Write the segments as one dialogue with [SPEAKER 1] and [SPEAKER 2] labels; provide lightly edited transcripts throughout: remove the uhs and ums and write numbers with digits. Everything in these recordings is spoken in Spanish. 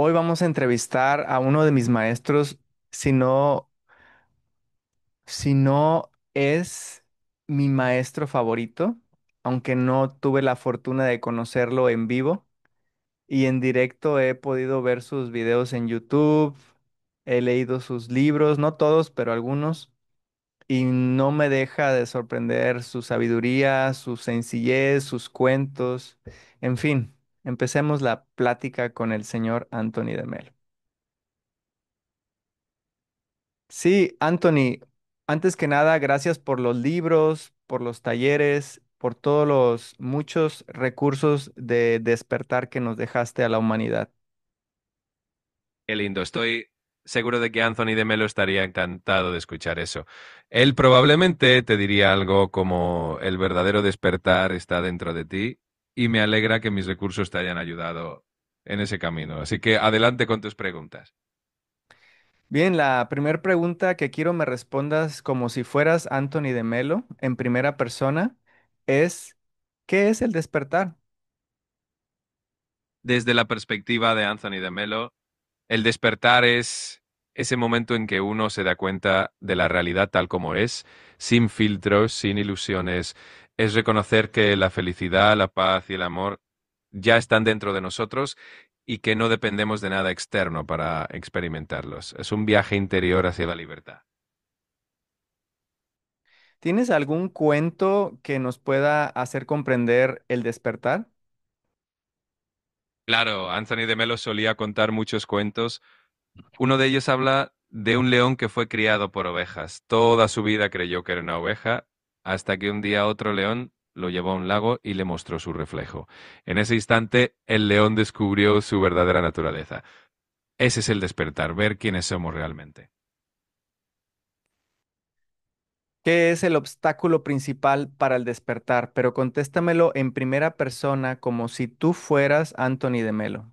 [SPEAKER 1] Hoy vamos a entrevistar a uno de mis maestros, si no, si no es mi maestro favorito, aunque no tuve la fortuna de conocerlo en vivo y en directo he podido ver sus videos en YouTube, he leído sus libros, no todos, pero algunos, y no me deja de sorprender su sabiduría, su sencillez, sus cuentos, en fin, empecemos la plática con el señor Anthony de Melo. Sí, Anthony, antes que nada, gracias por los libros, por los talleres, por todos los muchos recursos de despertar que nos dejaste a la humanidad.
[SPEAKER 2] Qué lindo. Estoy seguro de que Anthony de Melo estaría encantado de escuchar eso. Él probablemente te diría algo como el verdadero despertar está dentro de ti y me alegra que mis recursos te hayan ayudado en ese camino. Así que adelante con tus preguntas.
[SPEAKER 1] Bien, la primera pregunta que quiero me respondas como si fueras Anthony de Melo en primera persona es, ¿qué es el despertar?
[SPEAKER 2] Desde la perspectiva de Anthony de Melo, el despertar es ese momento en que uno se da cuenta de la realidad tal como es, sin filtros, sin ilusiones. Es reconocer que la felicidad, la paz y el amor ya están dentro de nosotros y que no dependemos de nada externo para experimentarlos. Es un viaje interior hacia la libertad.
[SPEAKER 1] ¿Tienes algún cuento que nos pueda hacer comprender el despertar?
[SPEAKER 2] Claro, Anthony de Melo solía contar muchos cuentos. Uno de ellos habla de un león que fue criado por ovejas. Toda su vida creyó que era una oveja, hasta que un día otro león lo llevó a un lago y le mostró su reflejo. En ese instante, el león descubrió su verdadera naturaleza. Ese es el despertar, ver quiénes somos realmente.
[SPEAKER 1] ¿Qué es el obstáculo principal para el despertar? Pero contéstamelo en primera persona como si tú fueras Anthony de Melo.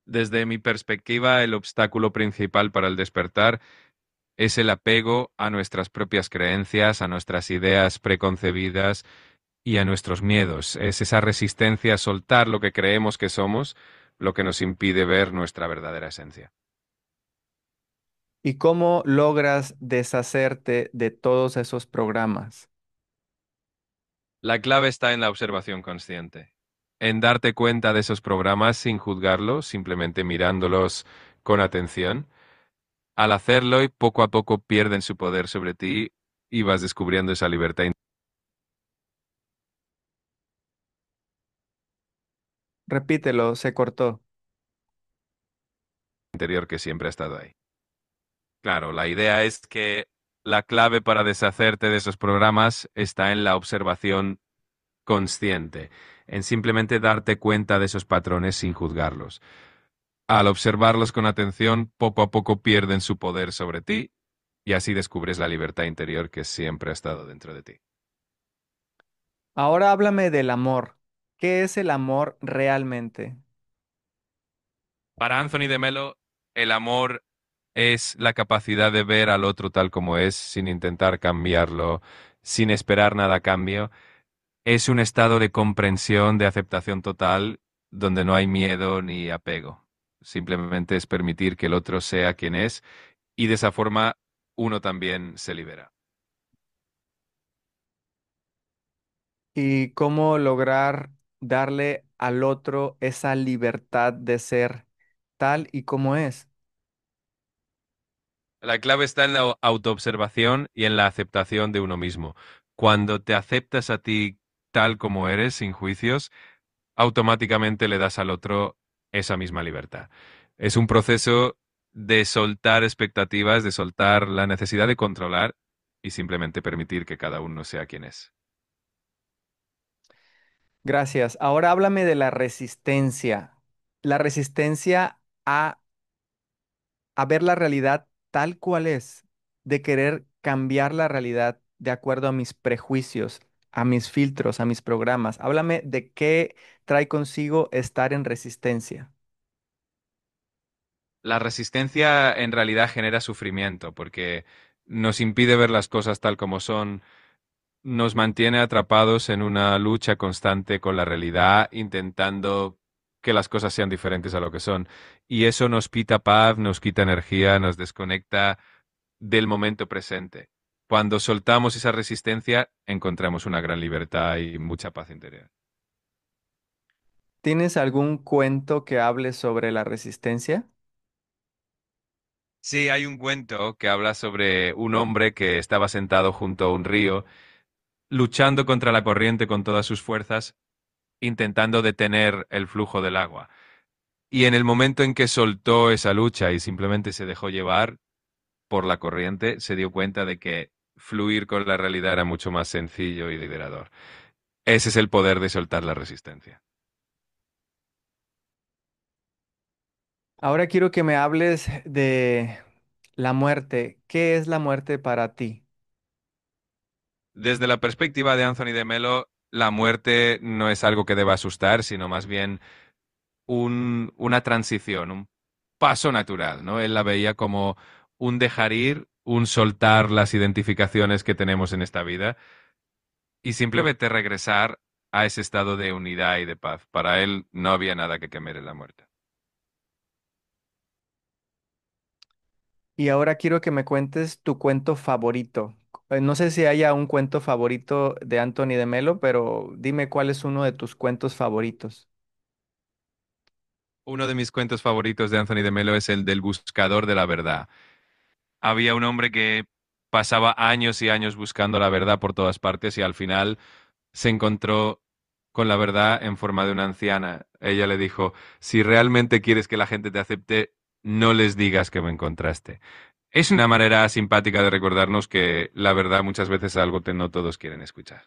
[SPEAKER 2] Desde mi perspectiva, el obstáculo principal para el despertar es el apego a nuestras propias creencias, a nuestras ideas preconcebidas y a nuestros miedos. Es esa resistencia a soltar lo que creemos que somos, lo que nos impide ver nuestra verdadera esencia.
[SPEAKER 1] ¿Y cómo logras deshacerte de todos esos programas?
[SPEAKER 2] La clave está en la observación consciente, en darte cuenta de esos programas sin juzgarlos, simplemente mirándolos con atención. Al hacerlo, y poco a poco pierden su poder sobre ti y vas descubriendo esa libertad
[SPEAKER 1] Repítelo, se cortó.
[SPEAKER 2] interior que siempre ha estado ahí. Claro, la idea es que la clave para deshacerte de esos programas está en la observación consciente, en simplemente darte cuenta de esos patrones sin juzgarlos. Al observarlos con atención, poco a poco pierden su poder sobre ti y así descubres la libertad interior que siempre ha estado dentro de ti.
[SPEAKER 1] Ahora háblame del amor. ¿Qué es el amor realmente?
[SPEAKER 2] Para Anthony de Melo, el amor es la capacidad de ver al otro tal como es, sin intentar cambiarlo, sin esperar nada a cambio. Es un estado de comprensión, de aceptación total, donde no hay miedo ni apego. Simplemente es permitir que el otro sea quien es y de esa forma uno también se libera.
[SPEAKER 1] ¿Y cómo lograr darle al otro esa libertad de ser tal y como es?
[SPEAKER 2] La clave está en la autoobservación y en la aceptación de uno mismo. Cuando te aceptas a ti tal como eres, sin juicios, automáticamente le das al otro esa misma libertad. Es un proceso de soltar expectativas, de soltar la necesidad de controlar y simplemente permitir que cada uno sea quien es.
[SPEAKER 1] Gracias. Ahora háblame de la resistencia. La resistencia a ver la realidad tal cual es, de querer cambiar la realidad de acuerdo a mis prejuicios, a mis filtros, a mis programas. Háblame de qué trae consigo estar en resistencia.
[SPEAKER 2] La resistencia en realidad genera sufrimiento porque nos impide ver las cosas tal como son, nos mantiene atrapados en una lucha constante con la realidad, intentando que las cosas sean diferentes a lo que son. Y eso nos quita paz, nos quita energía, nos desconecta del momento presente. Cuando soltamos esa resistencia, encontramos una gran libertad y mucha paz interior.
[SPEAKER 1] ¿Tienes algún cuento que hable sobre la resistencia?
[SPEAKER 2] Sí, hay un cuento que habla sobre un hombre que estaba sentado junto a un río, luchando contra la corriente con todas sus fuerzas, intentando detener el flujo del agua. Y en el momento en que soltó esa lucha y simplemente se dejó llevar por la corriente, se dio cuenta de que fluir con la realidad era mucho más sencillo y liberador. Ese es el poder de soltar la resistencia.
[SPEAKER 1] Ahora quiero que me hables de la muerte. ¿Qué es la muerte para ti?
[SPEAKER 2] Desde la perspectiva de Anthony de Melo, la muerte no es algo que deba asustar, sino más bien una transición, un paso natural, ¿no? Él la veía como un dejar ir, un soltar las identificaciones que tenemos en esta vida y simplemente regresar a ese estado de unidad y de paz. Para él no había nada que temer en la muerte.
[SPEAKER 1] Y ahora quiero que me cuentes tu cuento favorito. No sé si haya un cuento favorito de Anthony de Melo, pero dime cuál es uno de tus cuentos favoritos.
[SPEAKER 2] Uno de mis cuentos favoritos de Anthony de Melo es el del buscador de la verdad. Había un hombre que pasaba años y años buscando la verdad por todas partes y al final se encontró con la verdad en forma de una anciana. Ella le dijo, si realmente quieres que la gente te acepte, no les digas que me encontraste. Es una manera simpática de recordarnos que la verdad muchas veces es algo que no todos quieren escuchar.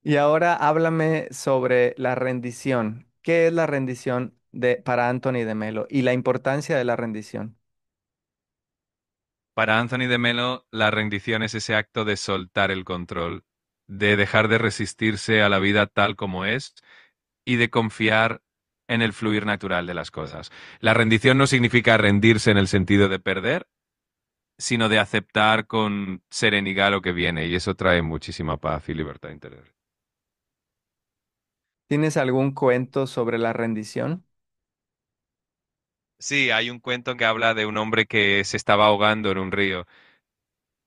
[SPEAKER 1] Y ahora háblame sobre la rendición. ¿Qué es la rendición para Anthony de Melo y la importancia de la rendición?
[SPEAKER 2] Para Anthony de Melo, la rendición es ese acto de soltar el control, de dejar de resistirse a la vida tal como es y de confiar en el fluir natural de las cosas. La rendición no significa rendirse en el sentido de perder, sino de aceptar con serenidad lo que viene, y eso trae muchísima paz y libertad interior.
[SPEAKER 1] ¿Tienes algún cuento sobre la rendición?
[SPEAKER 2] Sí, hay un cuento que habla de un hombre que se estaba ahogando en un río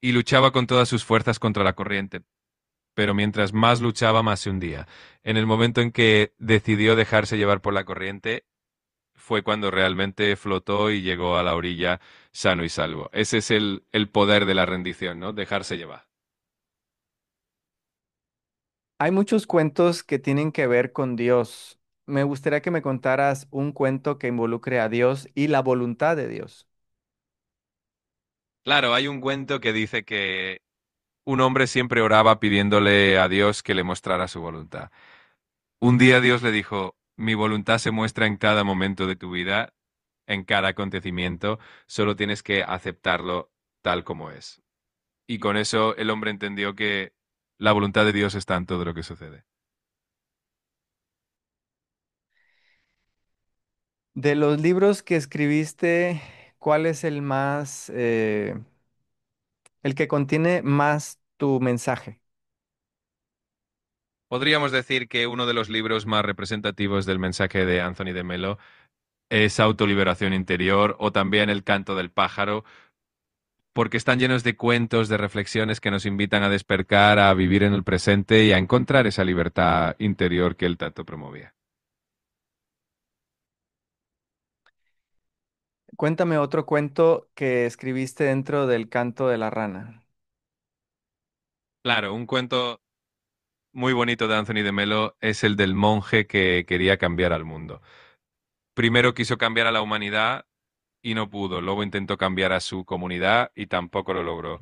[SPEAKER 2] y luchaba con todas sus fuerzas contra la corriente, pero mientras más luchaba, más se hundía. En el momento en que decidió dejarse llevar por la corriente, fue cuando realmente flotó y llegó a la orilla sano y salvo. Ese es el poder de la rendición, ¿no? Dejarse llevar.
[SPEAKER 1] Hay muchos cuentos que tienen que ver con Dios. Me gustaría que me contaras un cuento que involucre a Dios y la voluntad de Dios.
[SPEAKER 2] Claro, hay un cuento que dice que un hombre siempre oraba pidiéndole a Dios que le mostrara su voluntad. Un día Dios le dijo, mi voluntad se muestra en cada momento de tu vida, en cada acontecimiento, solo tienes que aceptarlo tal como es. Y con eso el hombre entendió que la voluntad de Dios está en todo lo que sucede.
[SPEAKER 1] De los libros que escribiste, ¿cuál es el que contiene más tu mensaje?
[SPEAKER 2] Podríamos decir que uno de los libros más representativos del mensaje de Anthony de Melo es Autoliberación Interior o también El canto del pájaro, porque están llenos de cuentos, de reflexiones que nos invitan a despertar, a vivir en el presente y a encontrar esa libertad interior que él tanto promovía.
[SPEAKER 1] Cuéntame otro cuento que escribiste dentro del Canto de la Rana.
[SPEAKER 2] Claro, un cuento muy bonito de Anthony de Melo es el del monje que quería cambiar al mundo. Primero quiso cambiar a la humanidad y no pudo, luego intentó cambiar a su comunidad y tampoco lo logró.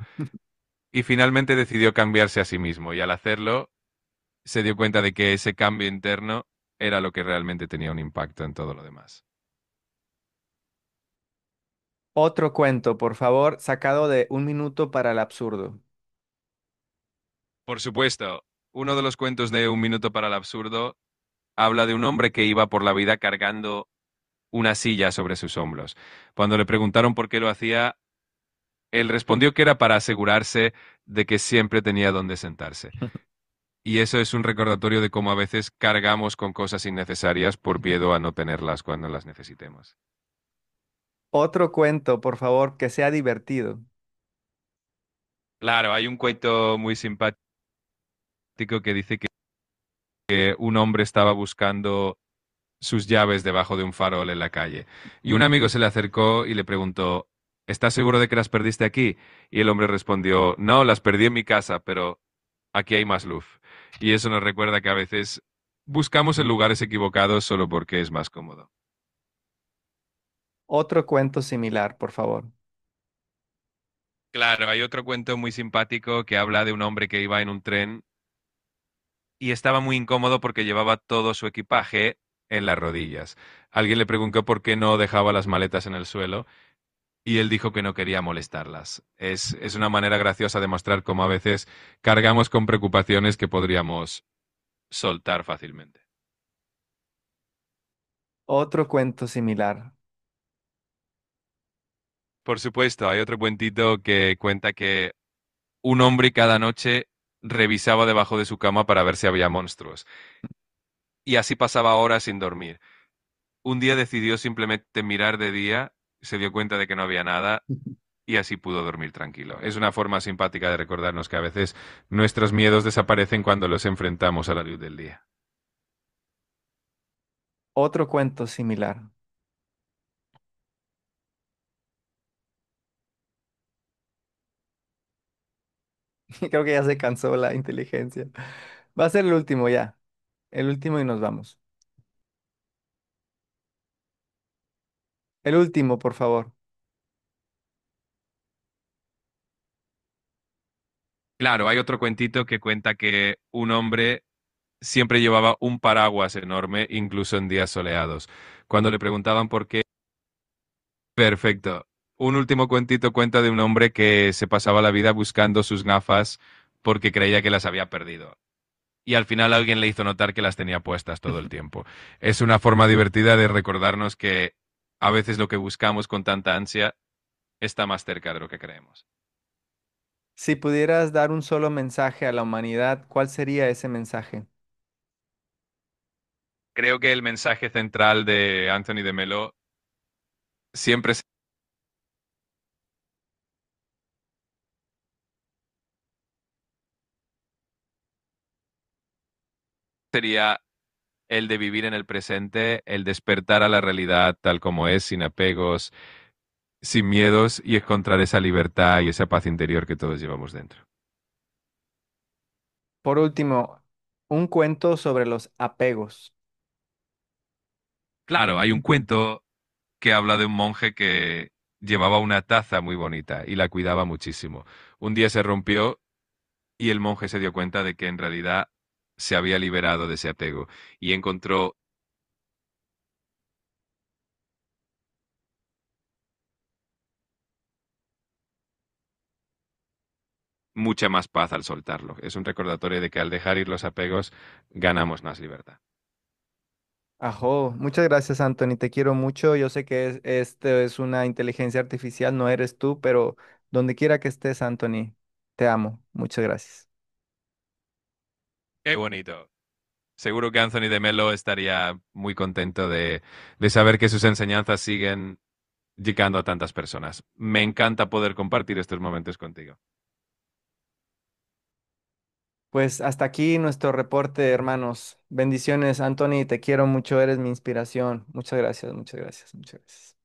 [SPEAKER 2] Y finalmente decidió cambiarse a sí mismo y al hacerlo se dio cuenta de que ese cambio interno era lo que realmente tenía un impacto en todo lo demás.
[SPEAKER 1] Otro cuento, por favor, sacado de Un minuto para el absurdo.
[SPEAKER 2] Por supuesto, uno de los cuentos de Un minuto para el absurdo habla de un hombre que iba por la vida cargando una silla sobre sus hombros. Cuando le preguntaron por qué lo hacía, él respondió que era para asegurarse de que siempre tenía donde sentarse. Y eso es un recordatorio de cómo a veces cargamos con cosas innecesarias por miedo a no tenerlas cuando las necesitemos.
[SPEAKER 1] Otro cuento, por favor, que sea divertido.
[SPEAKER 2] Claro, hay un cuento muy simpático que dice que un hombre estaba buscando sus llaves debajo de un farol en la calle. Y un amigo se le acercó y le preguntó, ¿estás seguro de que las perdiste aquí? Y el hombre respondió, no, las perdí en mi casa, pero aquí hay más luz. Y eso nos recuerda que a veces buscamos en lugares equivocados solo porque es más cómodo.
[SPEAKER 1] Otro cuento similar, por favor.
[SPEAKER 2] Claro, hay otro cuento muy simpático que habla de un hombre que iba en un tren y estaba muy incómodo porque llevaba todo su equipaje en las rodillas. Alguien le preguntó por qué no dejaba las maletas en el suelo y él dijo que no quería molestarlas. Es una manera graciosa de mostrar cómo a veces cargamos con preocupaciones que podríamos soltar fácilmente.
[SPEAKER 1] Otro cuento similar.
[SPEAKER 2] Por supuesto, hay otro cuentito que cuenta que un hombre cada noche revisaba debajo de su cama para ver si había monstruos. Y así pasaba horas sin dormir. Un día decidió simplemente mirar de día, se dio cuenta de que no había nada y así pudo dormir tranquilo. Es una forma simpática de recordarnos que a veces nuestros miedos desaparecen cuando los enfrentamos a la luz del día.
[SPEAKER 1] Otro cuento similar. Creo que ya se cansó la inteligencia. Va a ser el último ya. El último y nos vamos. El último, por favor.
[SPEAKER 2] Claro, hay otro cuentito que cuenta que un hombre siempre llevaba un paraguas enorme, incluso en días soleados. Cuando le preguntaban por qué, perfecto. Un último cuentito cuenta de un hombre que se pasaba la vida buscando sus gafas porque creía que las había perdido. Y al final alguien le hizo notar que las tenía puestas todo el tiempo. Es una forma divertida de recordarnos que a veces lo que buscamos con tanta ansia está más cerca de lo que creemos.
[SPEAKER 1] Si pudieras dar un solo mensaje a la humanidad, ¿cuál sería ese mensaje?
[SPEAKER 2] Creo que el mensaje central de Anthony de Melo siempre sería el de vivir en el presente, el despertar a la realidad tal como es, sin apegos, sin miedos y encontrar esa libertad y esa paz interior que todos llevamos dentro.
[SPEAKER 1] Por último, un cuento sobre los apegos.
[SPEAKER 2] Claro, hay un cuento que habla de un monje que llevaba una taza muy bonita y la cuidaba muchísimo. Un día se rompió y el monje se dio cuenta de que en realidad se había liberado de ese apego y encontró mucha más paz al soltarlo. Es un recordatorio de que al dejar ir los apegos ganamos más libertad.
[SPEAKER 1] Ajo, muchas gracias, Anthony. Te quiero mucho. Yo sé que esto es una inteligencia artificial, no eres tú, pero donde quiera que estés, Anthony, te amo. Muchas gracias.
[SPEAKER 2] Qué bonito. Seguro que Anthony de Melo estaría muy contento de saber que sus enseñanzas siguen llegando a tantas personas. Me encanta poder compartir estos momentos contigo.
[SPEAKER 1] Pues hasta aquí nuestro reporte, hermanos. Bendiciones, Anthony. Te quiero mucho. Eres mi inspiración. Muchas gracias, muchas gracias, muchas gracias.